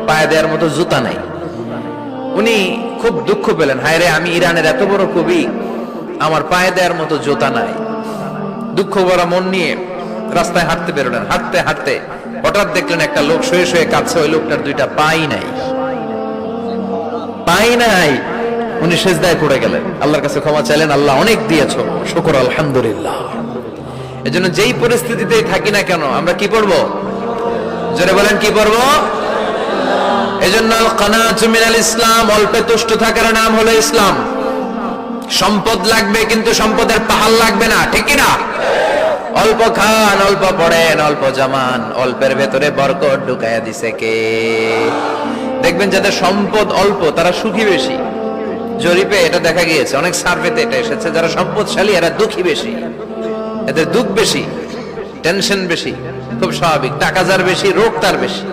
পায়ে দেওয়ার মতো জুতা নাই। উনি খুব দুঃখ পেলেন, হায় রে, আমি ইরানের এত বড় কবি, আমার পায়ে দেওয়ার মতো জুতা নাই। দুঃখ ভরা মন নিয়ে রাস্তায় হাঁটতে বেরোলেন। হাঁটতে হাঁটতে হঠাৎ দেখলেন একটা লোক শুয়ে শুয়ে কাঁদছে। ওই লোকটার দুইটা পাই নাই, পাই নাই। উনি সেজদায় পড়ে গেলেন, আল্লাহর কাছে ক্ষমা চাইলেন, আল্লাহ অনেক দিয়েছো, শুকর আলহামদুলিল্লাহ। এজন্য যেই পরিস্থিতিতেই থাকি না কেন আমরা কি পড়বো? জোরে বলেন, কি পড়বো? এজন্য আল কানাতু মিনাল ইসলাম, অল্পে তুষ্ট থাকার নাম হলো ইসলাম। সম্পদ লাগবে কিন্তু সম্পদের পাহাড় লাগবে না, ঠিক কি না? অল্প খান, অল্প পড়েন, অল্প জামান, অল্পের ভেতরে বরকত ঢুকাইয়া দিছে কে? দেখবেন যাদের সম্পদ অল্প তারা সুখী বেশি। জরিপে এটা দেখা গিয়েছে, অনেক সার্ভেতে এটা এসেছে, যারা সম্পদশালী এরা দুঃখী বেশি, এদের দুঃখ বেশি, টেনশন বেশি। খুব স্বাভাবিক, টাকা যার বেশি রোগ তার বেশি।